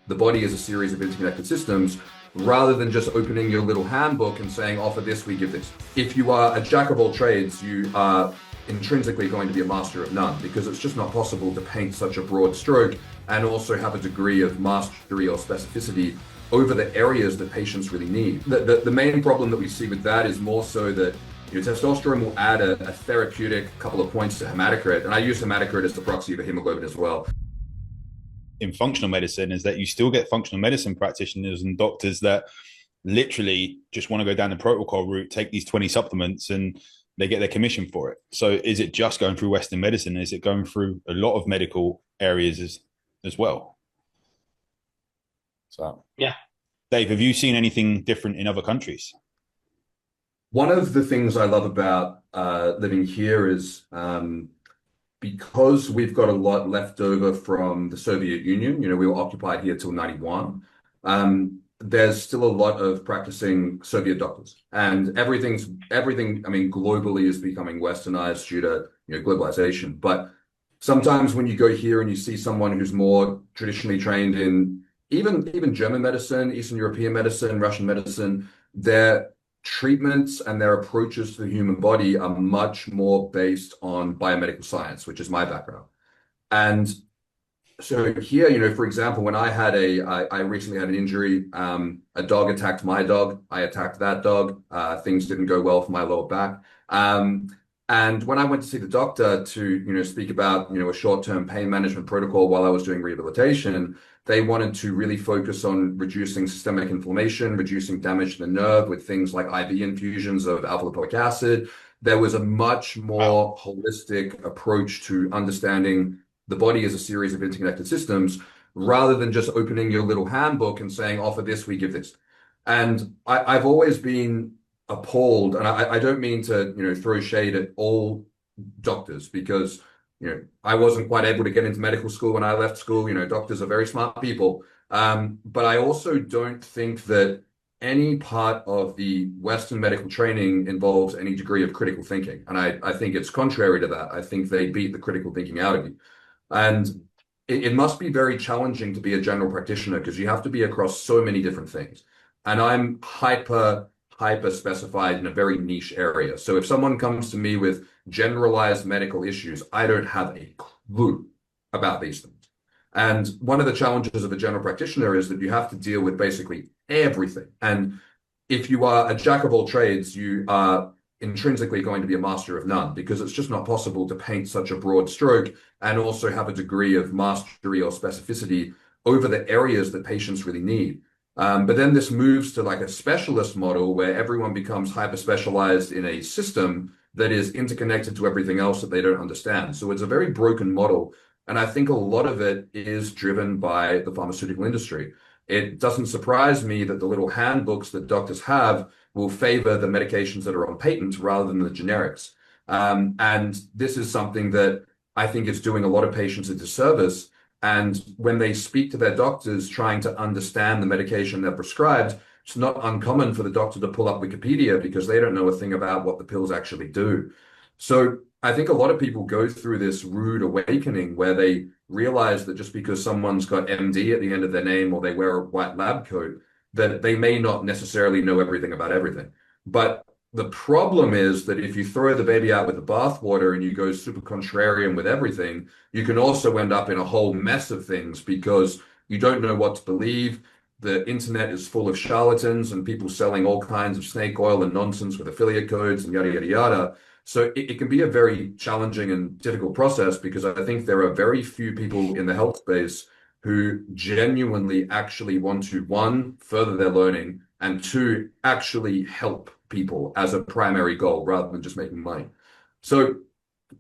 the body is a series of interconnected systems, rather than just opening your little handbook and saying, oh, for this, we give this. If you are a jack of all trades, you are intrinsically going to be a master of none, because it's just not possible to paint such a broad stroke and also have a degree of mastery or specificity over the areas that patients really need. The main problem that we see with that is more so that testosterone will add a therapeutic couple of points to hematocrit, and I use hematocrit as the proxy for hemoglobin as well. In functional medicine is that you still get functional medicine practitioners and doctors that literally just want to go down the protocol route, take these 20 supplements, and they get their commission for it. So is it just going through Western medicine? Is it going through a lot of medical areas as well? So, Yeah. Dave, have you seen anything different in other countries? One of the things I love about living here is because we've got a lot left over from the Soviet Union. We were occupied here till 91. There's still a lot of practicing Soviet doctors, and everything, I mean, globally is becoming westernized due to globalization. But sometimes when you go here and you see someone who's more traditionally trained in even German medicine, Eastern European medicine, Russian medicine, their treatments and their approaches to the human body are much more based on biomedical science, which is my background. And so here, for example, when I recently had an injury, a dog attacked my dog, I attacked that dog, things didn't go well for my lower back. And when I went to see the doctor to, speak about, a short-term pain management protocol while I was doing rehabilitation, they wanted to really focus on reducing systemic inflammation, reducing damage to the nerve with things like IV infusions of alpha-lipoic acid. There was a much more holistic approach to understanding the body as a series of interconnected systems, rather than just opening your little handbook and saying, oh, for this, we give this. And I've always been appalled, and I don't mean to, throw shade at all doctors, because, I wasn't quite able to get into medical school when I left school. Doctors are very smart people. But I also don't think that any part of the Western medical training involves any degree of critical thinking. And I think it's contrary to that. I think they beat the critical thinking out of you. And it must be very challenging to be a general practitioner, because you have to be across so many different things. And I'm hyper specified in a very niche area. So if someone comes to me with generalized medical issues, I don't have a clue about these things. And one of the challenges of a general practitioner is that you have to deal with basically everything. And if you are a jack of all trades, you are intrinsically going to be a master of none, because it's just not possible to paint such a broad stroke and also have a degree of mastery or specificity over the areas that patients really need. But then this moves to like a specialist model where everyone becomes hyper specialized in a system that is interconnected to everything else that they don't understand. So it's a very broken model. And I think a lot of it is driven by the pharmaceutical industry. It doesn't surprise me that the little handbooks that doctors have will favor the medications that are on patent rather than the generics. And this is something that I think is doing a lot of patients a disservice. And when they speak to their doctors trying to understand the medication they're prescribed, it's not uncommon for the doctor to pull up Wikipedia, because they don't know a thing about what the pills actually do. So I think a lot of people go through this rude awakening where they realize that just because someone's got MD at the end of their name, or they wear a white lab coat, that they may not necessarily know everything about everything. But the problem is that if you throw the baby out with the bathwater and you go super contrarian with everything, you can also end up in a whole mess of things, because you don't know what to believe. The internet is full of charlatans and people selling all kinds of snake oil and nonsense with affiliate codes and yada, yada, yada. So it can be a very challenging and difficult process, because I think there are very few people in the health space who genuinely actually want to, one, further their learning, and two, actually help people as a primary goal rather than just making money. So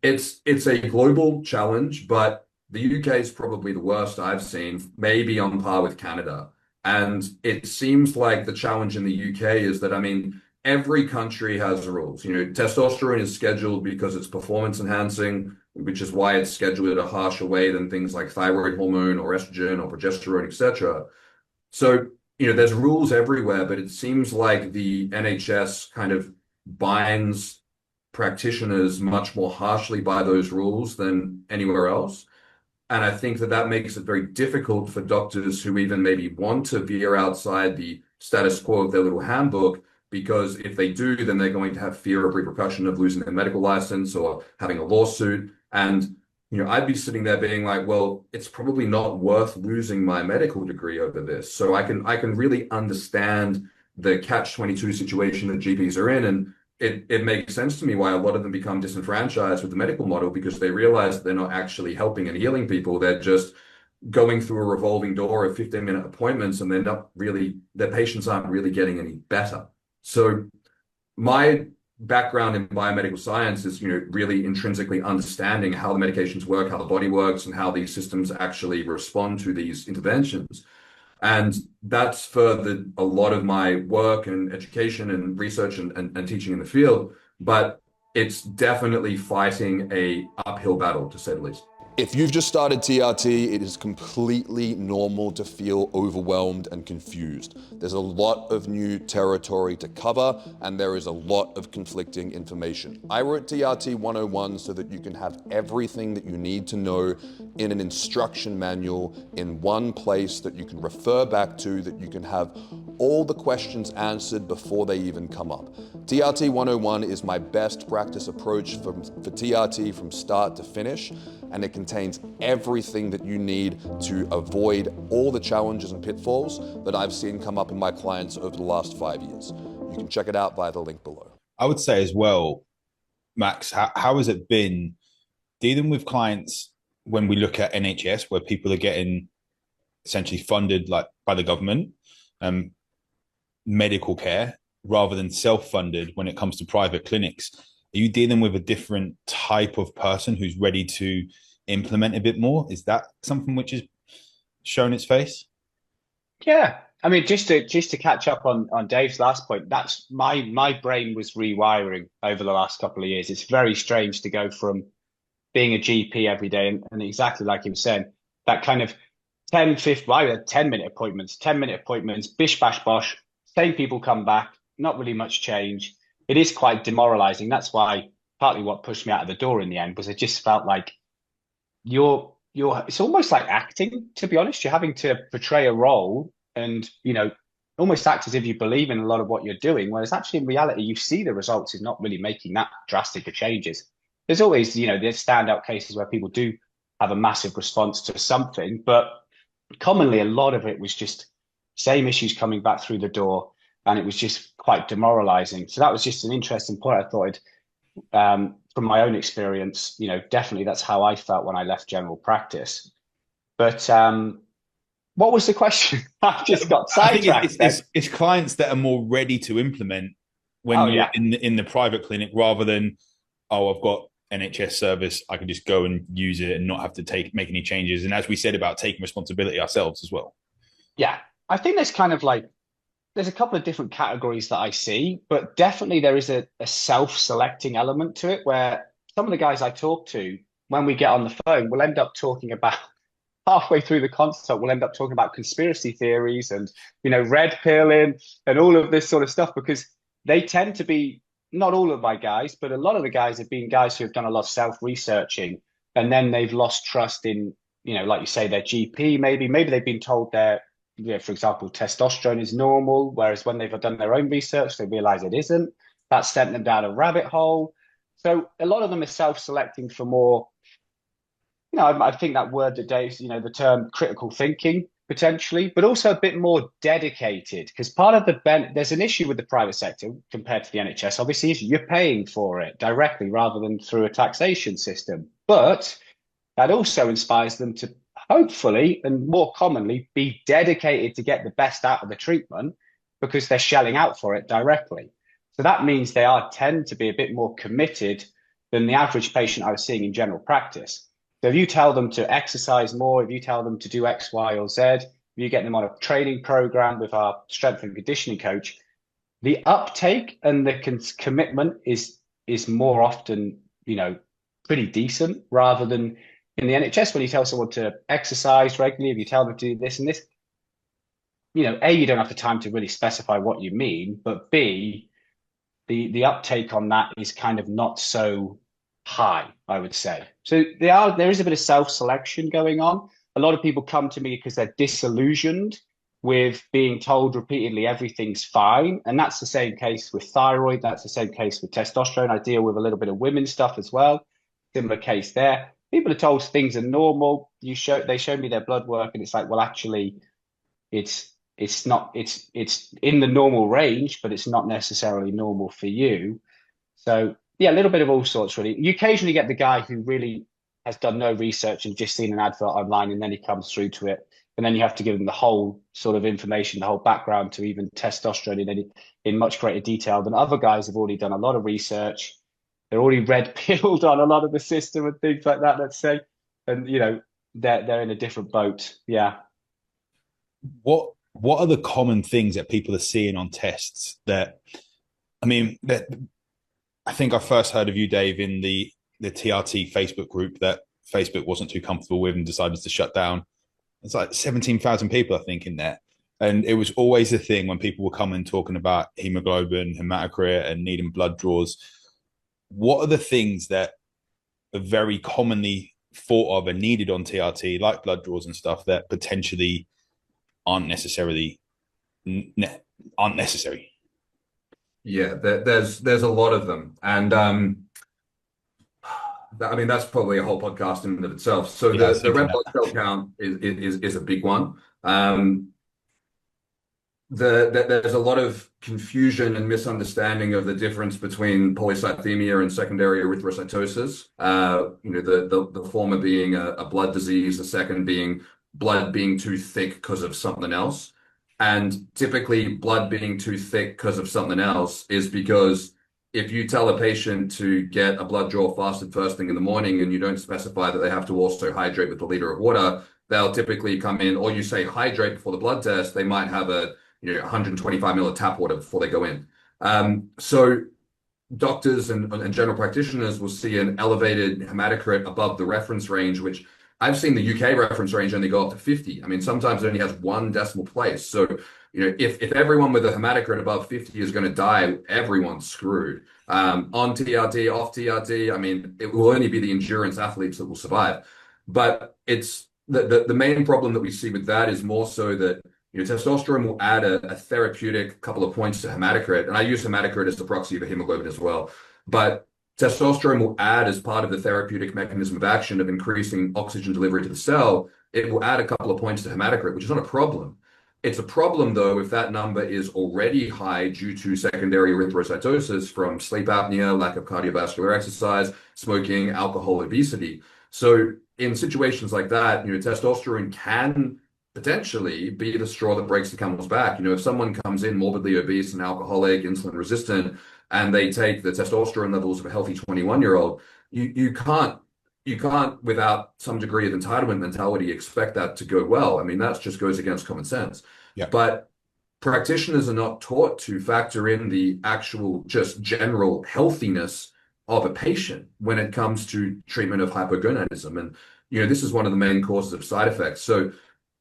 it's a global challenge, but the UK is probably the worst I've seen, maybe on par with Canada. And it seems like the challenge in the UK is that, I mean, every country has rules. Testosterone is scheduled because it's performance enhancing, which is why it's scheduled in a harsher way than things like thyroid hormone or estrogen or progesterone, etc. So, there's rules everywhere, but it seems like the NHS kind of binds practitioners much more harshly by those rules than anywhere else. And I think that that makes it very difficult for doctors who even maybe want to veer outside the status quo of their little handbook, because if they do, then they're going to have fear of repercussion of losing their medical license or having a lawsuit. And, I'd be sitting there being like, well, it's probably not worth losing my medical degree over this. So I can really understand the catch-22 situation that GPs are in. And it makes sense to me why a lot of them become disenfranchised with the medical model, because they realize they're not actually helping and healing people. They're just going through a revolving door of 15-minute appointments, and their patients aren't really getting any better. So my background in biomedical science is, really intrinsically understanding how the medications work, how the body works, and how these systems actually respond to these interventions. And that's furthered a lot of my work and education and research and teaching in the field. But it's definitely fighting a uphill battle, to say the least. If you've just started TRT, it is completely normal to feel overwhelmed and confused. There's a lot of new territory to cover, and there is a lot of conflicting information. I wrote TRT 101 so that you can have everything that you need to know in an instruction manual in one place that you can refer back to, that you can have all the questions answered before they even come up. TRT 101 is my best practice approach for TRT from start to finish, and it contains everything that you need to avoid all the challenges and pitfalls that I've seen come up in my clients over the last 5 years. You can check it out via the link below. I would say as well, Max, how has it been dealing with clients when we look at NHS, where people are getting essentially funded like by the government, medical care, rather than self-funded when it comes to private clinics? Are you dealing with a different type of person who's ready to implement a bit more? Is that something which has shown its face? Yeah. I mean, just to catch up on Dave's last point, that's my brain was rewiring over the last couple of years. It's very strange to go from being a GP every day and exactly like he was saying, that kind of 10, 15, well, I had 10-minute appointments, 10-minute appointments, bish, bash, bosh, same people come back, not really much change. It is quite demoralizing. That's why partly what pushed me out of the door in the end was I just felt like it's almost like acting, to be honest. You're having to portray a role and, almost act as if you believe in a lot of what you're doing, whereas actually in reality, you see the results is not really making that drastic of changes. There's always, there's standout cases where people do have a massive response to something, but commonly a lot of it was just same issues coming back through the door, and it was just quite demoralizing. So that was just an interesting point I thought from my own experience, definitely that's how I felt when I left general practice. But what was the question? I just got sidetracked. It's clients that are more ready to implement when you're in the private clinic, rather than, I've got NHS service, I can just go and use it and not have to make any changes. And as we said about taking responsibility ourselves as well. Yeah, I think there's kind of there's a couple of different categories that I see, but definitely there is a self-selecting element to it, where some of the guys I talk to, when we get on the phone, we'll end up talking about, halfway through the consult, we'll end up talking about conspiracy theories and, red pilling and all of this sort of stuff, because they tend to be, not all of my guys, but a lot of the guys have been guys who have done a lot of self-researching, and then they've lost trust in, like you say, their GP, maybe they've been told for example, testosterone is normal, whereas when they've done their own research, they realize it isn't. That's sent them down a rabbit hole. So a lot of them are self-selecting for more, I think that word that Dave's, the term critical thinking potentially, but also a bit more dedicated, because part of there's an issue with the private sector compared to the NHS, obviously, is you're paying for it directly rather than through a taxation system. But that also inspires them to hopefully and more commonly be dedicated to get the best out of the treatment, because they're shelling out for it directly. So that means they tend to be a bit more committed than the average patient I was seeing in general practice. So if you tell them to exercise more, if you tell them to do X, Y, or Z, if you get them on a training program with our strength and conditioning coach, the uptake and the commitment is more often, pretty decent, rather than in the NHS, when you tell someone to exercise regularly, if you tell them to do this and this, A, you don't have the time to really specify what you mean, but B, the uptake on that is kind of not so high, I would say. So there is a bit of self-selection going on. A lot of people come to me because they're disillusioned with being told repeatedly everything's fine. And that's the same case with thyroid. That's the same case with testosterone. I deal with a little bit of women's stuff as well. Similar case there. People are told things are normal. They show me their blood work, and it's like, well, actually, it's not it's in the normal range, but it's not necessarily normal for you. So yeah, a little bit of all sorts really. You occasionally get the guy who really has done no research and just seen an advert online, and then he comes through to it, and then you have to give them the whole sort of information, the whole background to even testosterone in much greater detail than other guys have already done a lot of research. They're already red pilled on a lot of the system and things like that, let's say, and they're in a different boat. Yeah. What are the common things that people are seeing on tests that, I mean, that I think I first heard of you, Dave, in the TRT Facebook group that Facebook wasn't too comfortable with and decided to shut down. It's like 17,000 people, I think, in there. And it was always the thing when people were coming talking about hemoglobin, hematocrit, and needing blood draws. What are the things that are very commonly thought of and needed on TRT, like blood draws and stuff, that potentially aren't necessary? Yeah, there's a lot of them, and I mean that's probably a whole podcast in and of itself. So Yeah, the red blood cell count is a big one. There's a lot of confusion and misunderstanding of the difference between polycythemia and secondary erythrocytosis. The former being a blood disease, the second being blood being too thick because of something else. And typically, blood being too thick because of something else is because if you tell a patient to get a blood draw fasted first thing in the morning and you don't specify that they have to also hydrate with a liter of water, they'll typically come in, or you say hydrate before the blood test, they might have 125 ml of tap water before they go in. So doctors and general practitioners will see an elevated hematocrit above the reference range, which I've seen the UK reference range only go up to 50. I mean, sometimes it only has one decimal place. So, if everyone with a hematocrit above 50 is going to die, everyone's screwed. On TRT, off TRT, I mean, it will only be the endurance athletes that will survive. But it's the main problem that we see with that is more so that testosterone will add a therapeutic couple of points to hematocrit, and I use hematocrit as the proxy for hemoglobin as well. But testosterone will add, as part of the therapeutic mechanism of action of increasing oxygen delivery to the cell, it will add a couple of points to hematocrit, which is not a problem. It's a problem, though, if that number is already high due to secondary erythrocytosis from sleep apnea, lack of cardiovascular exercise, smoking, alcohol, obesity. So in situations like that, testosterone can potentially be the straw that breaks the camel's back. If someone comes in morbidly obese and alcoholic, insulin resistant, and they take the testosterone levels of a healthy 21-year-old, you can't without some degree of entitlement mentality expect that to go well. I mean, that just goes against common sense. Yeah. But practitioners are not taught to factor in the actual just general healthiness of a patient when it comes to treatment of hypogonadism. And this is one of the main causes of side effects. So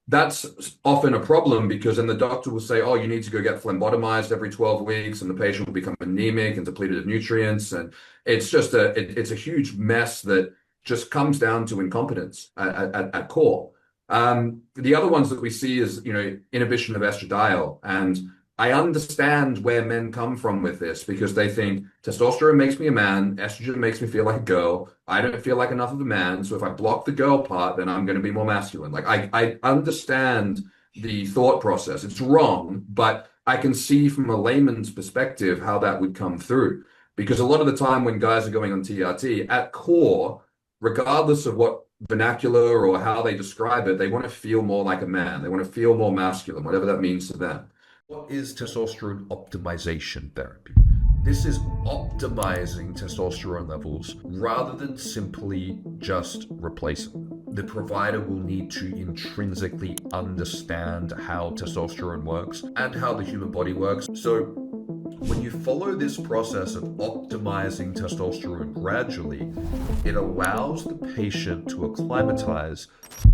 that's often a problem, because then the doctor will say, oh, you need to go get phlebotomized every 12 weeks, and the patient will become anemic and depleted of nutrients. And it's just it's a huge mess that just comes down to incompetence at core. The other ones that we see is, inhibition of estradiol. And I understand where men come from with this, because they think testosterone makes me a man, estrogen makes me feel like a girl. I don't feel like enough of a man, so if I block the girl part, then I'm going to be more masculine. Like I understand the thought process. It's wrong, but I can see from a layman's perspective how that would come through. Because a lot of the time when guys are going on TRT, at core, regardless of what vernacular or how they describe it, they want to feel more like a man. They want to feel more masculine, whatever that means to them. What is testosterone optimization therapy? This is optimizing testosterone levels rather than simply just replacing them. The provider will need to intrinsically understand how testosterone works and how the human body works. So when you follow this process of optimizing testosterone gradually, it allows the patient to acclimatize